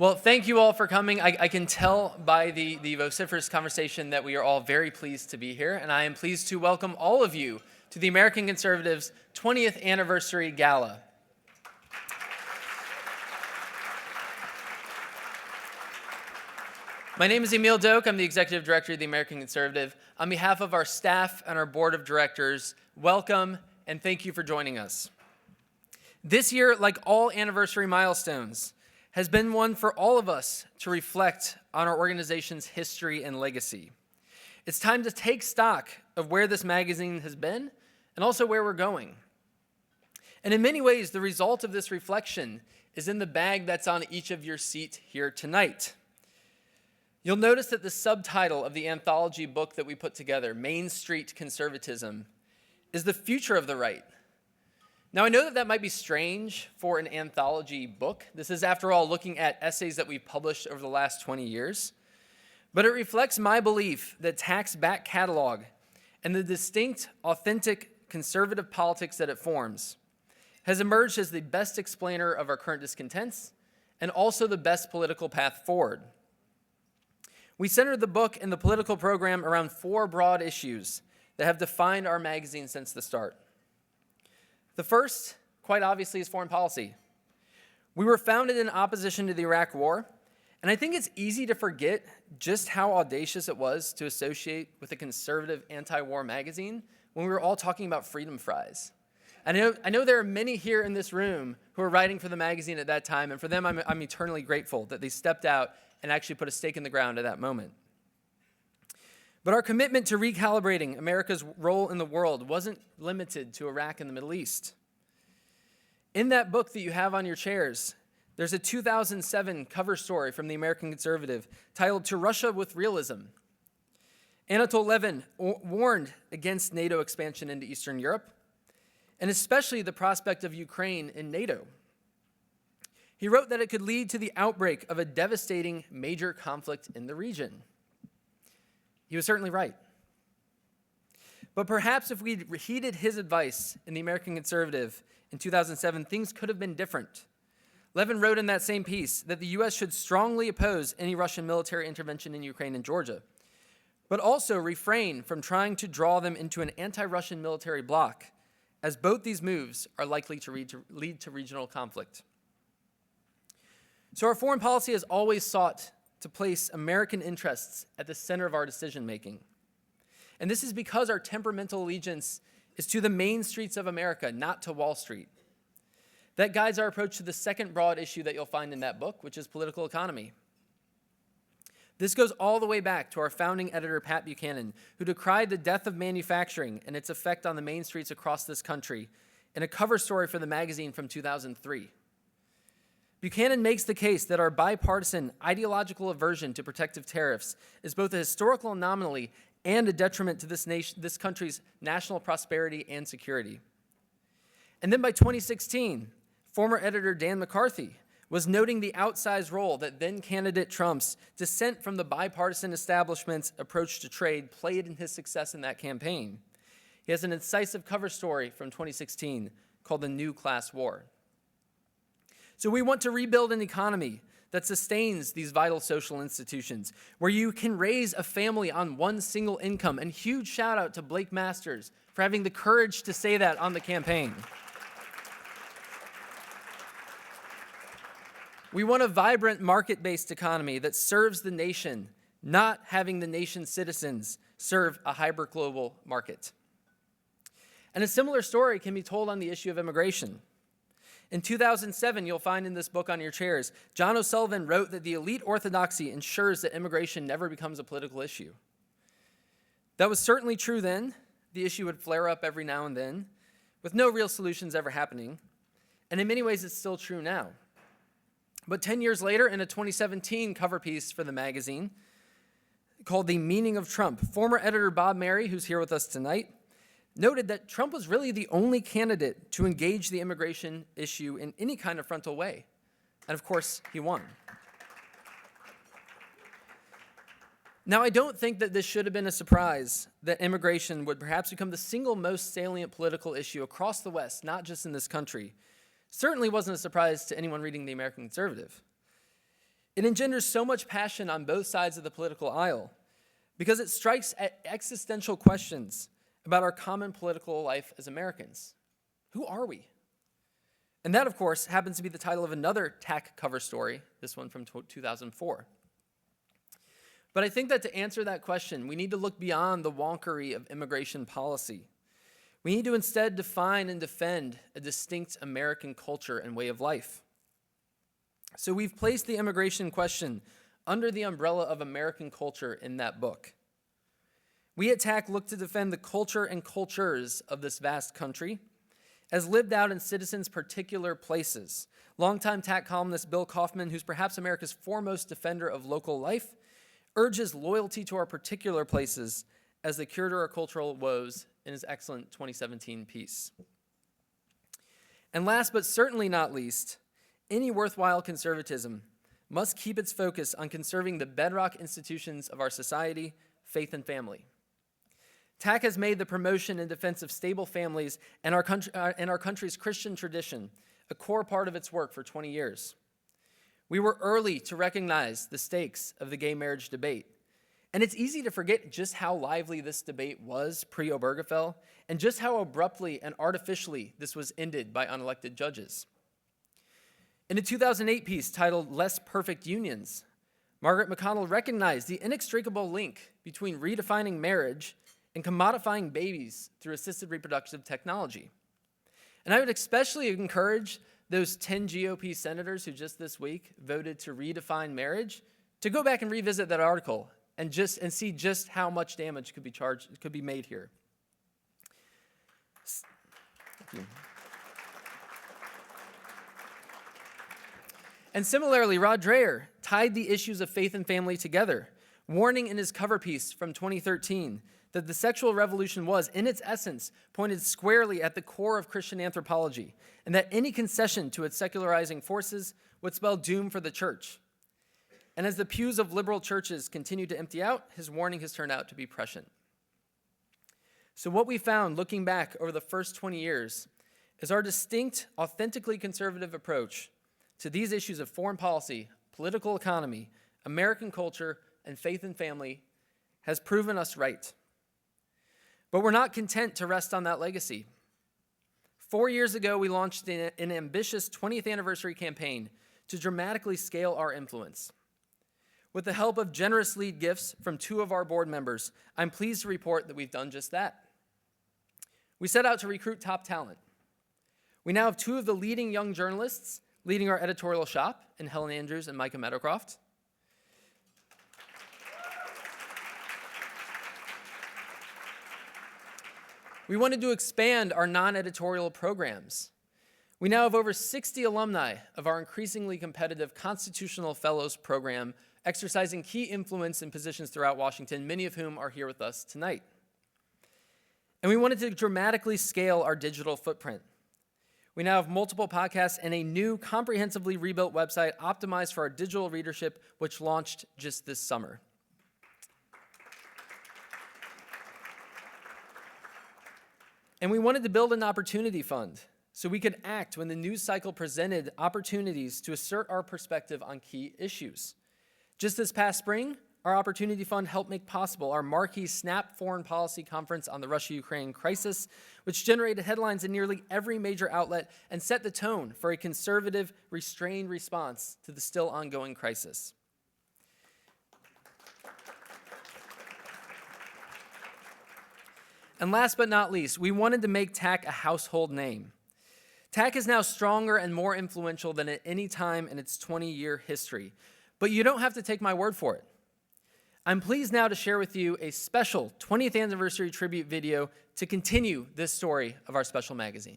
Well, thank you all for coming. I can tell by the vociferous conversation that we are all very pleased to be here, and I am pleased to welcome all of you to the American Conservatives' 20th Anniversary Gala. My name is Emile Doak. I'm the Executive Director of the American Conservative. On behalf of our staff and our Board of Directors, welcome and thank you for joining us. This year, like all anniversary milestones, has been one for all of us to reflect on our organization's history and legacy. It's time to take stock of where this magazine has been and also where we're going. And in many ways, the result of this reflection is in the bag that's on each of your seats here tonight. You'll notice that the subtitle of the anthology book that we put together, Main Street Conservatism, is the future of the right. Now, I know that might be strange for an anthology book. This is, after all, looking at essays that we've published over the last 20 years. But it reflects my belief that Tack's back catalog and the distinct, authentic, conservative politics that it forms has emerged as the best explainer of our current discontents and also the best political path forward. We centered the book and the political program around four broad issues that have defined our magazine since the start. The first, quite obviously, is foreign policy. We were founded in opposition to the Iraq War, and I think it's easy to forget just how audacious it was to associate with a conservative anti-war magazine when we were all talking about freedom fries. I know there are many here in this room who were writing for the magazine at that time, and for them I'm eternally grateful that they stepped out and actually put a stake in the ground at that moment. But our commitment to recalibrating America's role in the world wasn't limited to Iraq and the Middle East. In that book that you have on your chairs, there's a 2007 cover story from the American Conservative titled To Russia with Realism. Anatol Levin warned against NATO expansion into Eastern Europe, and especially the prospect of Ukraine in NATO. He wrote that it could lead to the outbreak of a devastating major conflict in the region. He was certainly right. But perhaps if we'd heeded his advice in the American Conservative in 2007, things could have been different. Levin wrote in that same piece that the U.S. should strongly oppose any Russian military intervention in Ukraine and Georgia, but also refrain from trying to draw them into an anti-Russian military bloc, as both these moves are likely to lead to regional conflict. So our foreign policy has always sought to place American interests at the center of our decision-making. And this is because our temperamental allegiance is to the main streets of America, not to Wall Street. That guides our approach to the second broad issue that you'll find in that book, which is political economy. This goes all the way back to our founding editor, Pat Buchanan, who decried the death of manufacturing and its effect on the main streets across this country in a cover story for the magazine from 2003. Buchanan makes the case that our bipartisan ideological aversion to protective tariffs is both a historical anomaly and a detriment to this country's national prosperity and security. And then by 2016, former editor Dan McCarthy was noting the outsized role that then-candidate Trump's dissent from the bipartisan establishment's approach to trade played in his success in that campaign. He has an incisive cover story from 2016 called The New Class War. So we want to rebuild an economy that sustains these vital social institutions, where you can raise a family on one single income. And huge shout out to Blake Masters for having the courage to say that on the campaign. We want a vibrant market-based economy that serves the nation, not having the nation's citizens serve a hyper-global market. And a similar story can be told on the issue of immigration. In 2007, you'll find in this book on your chairs, John O'Sullivan wrote that the elite orthodoxy ensures that immigration never becomes a political issue. That was certainly true then. The issue would flare up every now and then, with no real solutions ever happening. And in many ways, it's still true now. But 10 years later, in a 2017 cover piece for the magazine called The Meaning of Trump, former editor Bob Mary, who's here with us tonight, noted that Trump was really the only candidate to engage the immigration issue in any kind of frontal way. And of course, he won. Now, I don't think that this should have been a surprise that immigration would perhaps become the single most salient political issue across the West, not just in this country. Certainly wasn't a surprise to anyone reading The American Conservative. It engenders so much passion on both sides of the political aisle because it strikes at existential questions about our common political life as Americans. Who are we? And that, of course, happens to be the title of another TAC cover story, this one from 2004. But I think that to answer that question, we need to look beyond the wonkery of immigration policy. We need to instead define and defend a distinct American culture and way of life. So we've placed the immigration question under the umbrella of American culture in that book. We at TAC look to defend the culture and cultures of this vast country as lived out in citizens' particular places. Longtime TAC columnist Bill Kaufman, who's perhaps America's foremost defender of local life, urges loyalty to our particular places as they cure to our cultural woes in his excellent 2017 piece. And last but certainly not least, any worthwhile conservatism must keep its focus on conserving the bedrock institutions of our society, faith and family. TAC has made the promotion and defense of stable families and our country's Christian tradition a core part of its work for 20 years. We were early to recognize the stakes of the gay marriage debate. And it's easy to forget just how lively this debate was pre-Obergefell and just how abruptly and artificially this was ended by unelected judges. In a 2008 piece titled "Less Perfect Unions," Margaret McConnell recognized the inextricable link between redefining marriage and commodifying babies through assisted reproductive technology. And I would especially encourage those 10 GOP senators who just this week voted to redefine marriage to go back and revisit that article and see just how much damage could be made here. Thank you. And similarly, Rod Dreher tied the issues of faith and family together, warning in his cover piece from 2013 that the sexual revolution was, in its essence, pointed squarely at the core of Christian anthropology, and that any concession to its secularizing forces would spell doom for the church. And as the pews of liberal churches continue to empty out, his warning has turned out to be prescient. So what we found looking back over the first 20 years is our distinct, authentically conservative approach to these issues of foreign policy, political economy, American culture, and faith and family has proven us right. But we're not content to rest on that legacy. 4 years ago, we launched an ambitious 20th anniversary campaign to dramatically scale our influence. With the help of generous lead gifts from 2 of our board members, I'm pleased to report that we've done just that. We set out to recruit top talent. We now have 2 of the leading young journalists leading our editorial shop in Helen Andrews and Micah Meadowcroft. We wanted to expand our non-editorial programs. We now have over 60 alumni of our increasingly competitive Constitutional Fellows program, exercising key influence in positions throughout Washington, many of whom are here with us tonight. And we wanted to dramatically scale our digital footprint. We now have multiple podcasts and a new comprehensively rebuilt website optimized for our digital readership, which launched just this summer. And we wanted to build an opportunity fund so we could act when the news cycle presented opportunities to assert our perspective on key issues. Just this past spring, our Opportunity Fund helped make possible our marquee SNAP Foreign Policy Conference on the Russia-Ukraine crisis, which generated headlines in nearly every major outlet and set the tone for a conservative, restrained response to the still ongoing crisis. And last but not least, we wanted to make TAC a household name. TAC is now stronger and more influential than at any time in its 20-year history. But you don't have to take my word for it. I'm pleased now to share with you a special 20th anniversary tribute video to continue this story of our special magazine.